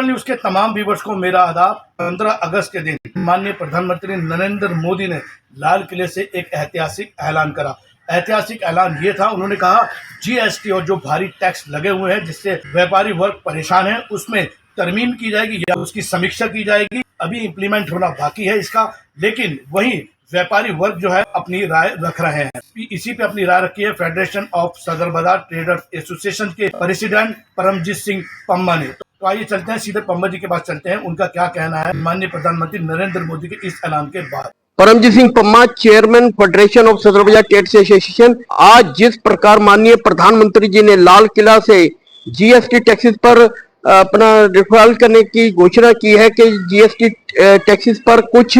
Global news के तमाम viewers को मेरा आदाब। 15 अगस्त के दिन माननीय प्रधानमंत्री नरेंद्र मोदी ने लाल किले से एक ऐतिहासिक ऐलान करा। ऐतिहासिक ऐलान ये था, उन्होंने कहा जीएसटी और जो भारी टैक्स लगे हुए हैं जिससे व्यापारी वर्ग परेशान है, उसमें तरमीम की जाएगी या उसकी समीक्षा की जाएगी। अभी इम्प्लीमेंट होना बाकी है इसका, लेकिन वहीं व्यापारी वर्ग जो है अपनी राय रख रहे हैं। इसी पे अपनी राय रखी है federation of Sadar Bazaar traders association के प्रेसिडेंट परमजीत सिंह पम्मा ने। तो आइए चलते हैं, सीधे पम्मा जी के पास चलते हैं, उनका क्या कहना है माननीय प्रधानमंत्री नरेंद्र मोदी के इस ऐलान के बाद। Paramjit Singh Pamma, chairman federation of Sadar Bazaar traders association. आज जिस प्रकार माननीय प्रधानमंत्री जी ने लाल किला से जीएसटी टैक्सेस पर अपना रिफॉल करने की घोषणा की है कि जीएसटी टैक्सेस पर कुछ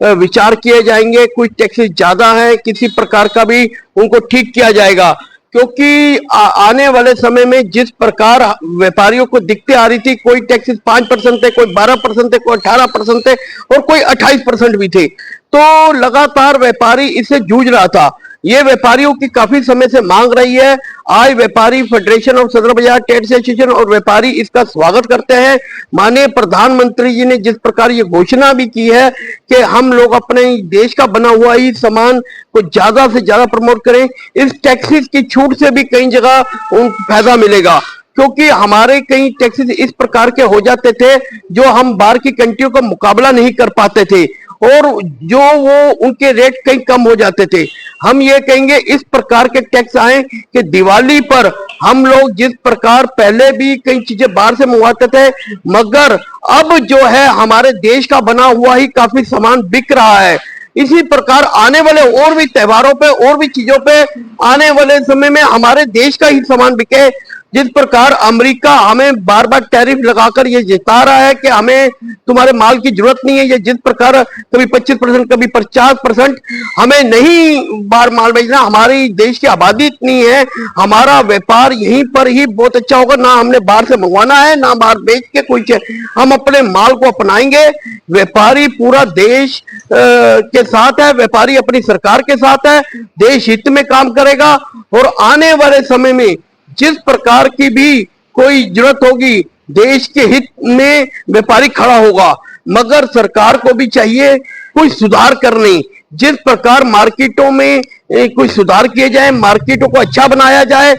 विचार किए जाएंगे, कुछ टैक्सेस ज्यादा है, किसी प्रकार का भी उनको ठीक किया जाएगा, क्योंकि आने वाले समय में जिस प्रकार व्यापारियों को दिक्कतें आ रही थी, कोई टैक्सेस 5% थे, कोई 12% थे, कोई 18% थे और कोई 28% भी थे, तो लगातार व्यापारी इससे जूझ रहा था। ये व्यापारियों की काफी समय से मांग रही है। आज व्यापारी federation of Sadar Bazaar traders association और व्यापारी इसका स्वागत करते हैं। माननीय प्रधानमंत्री जी ने जिस प्रकार ये घोषणा भी की है कि हम लोग अपने देश का बना हुआ ही सामान को ज्यादा से ज्यादा प्रमोट करें, इस टैक्सेस की छूट से भी कई जगह उनको फायदा मिलेगा, क्योंकि हमारे कई टैक्सेस इस प्रकार के हो जाते थे जो हम बाहर की कंट्रियों का मुकाबला नहीं कर पाते थे और जो वो उनके रेट कहीं कम हो जाते थे। हम ये कहेंगे इस प्रकार के टैक्स आए कि दिवाली पर हम लोग जिस प्रकार पहले भी कई चीजें बाहर से मंगवाते थे, मगर अब जो है हमारे देश का बना हुआ ही काफी सामान बिक रहा है। इसी प्रकार आने वाले और भी त्योहारों पे और भी चीजों पे आने वाले समय में हमारे देश का ही सामान बिके। जिस प्रकार अमेरिका हमें बार बार टैरिफ लगाकर ये जता रहा है कि हमें तुम्हारे माल की जरूरत नहीं है, ये जिस प्रकार कभी 25% कभी 50% हमें नहीं बाहर माल भेजना, हमारी देश की आबादी इतनी है, हमारा व्यापार यहीं पर ही बहुत अच्छा होगा, ना हमने बाहर से मंगवाना है ना बाहर बेच के कुछ, हम अपने माल को अपनाएंगे। व्यापारी पूरा देश के साथ है, व्यापारी अपनी सरकार के साथ है, देश हित में काम करेगा और आने वाले समय में जिस प्रकार की भी कोई जरूरत होगी देश के हित में व्यापारी खड़ा होगा। मगर सरकार को भी चाहिए कुछ सुधार करने, जिस प्रकार मार्केटों में कुछ सुधार किए जाए, मार्केटों को अच्छा बनाया जाए।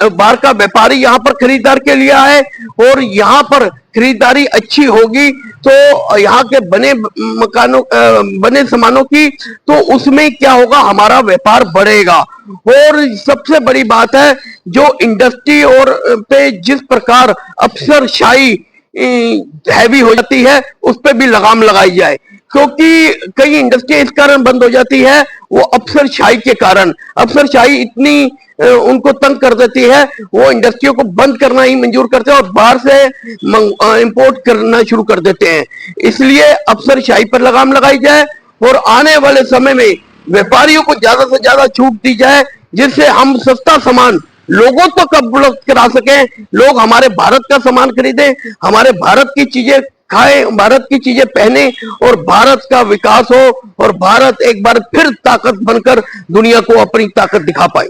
बाहर का व्यापारी यहाँ पर खरीदार के लिए आए और यहाँ पर खरीदारी अच्छी होगी तो यहाँ के बने मकानों बने सामानों की, तो उसमें क्या होगा, हमारा व्यापार बढ़ेगा। और सबसे बड़ी बात है जो इंडस्ट्री और पे जिस प्रकार अफसरशाही हैवी हो जाती है उस पर भी लगाम लगाई जाए, क्योंकि कई इंडस्ट्री इस कारण बंद हो जाती है, वो अफसरशाही के कारण। अफसरशाही इतनी उनको तंग कर देती है, वो इंडस्ट्रियों को बंद करना ही मंजूर करते हैं और बाहर से इंपोर्ट करना शुरू कर देते हैं। इसलिए अफसरशाही पर लगाम लगाई जाए और आने वाले समय में व्यापारियों को ज्यादा से ज्यादा छूट दी जाए, जिससे हम सस्ता सामान लोगों तक उपलब्ध करा सकें, लोग हमारे भारत का सामान खरीदें, हमारे भारत की चीजें खाएं, भारत की चीजें पहने और भारत का विकास हो और भारत एक बार फिर ताकत बनकर दुनिया को अपनी ताकत दिखा पाए।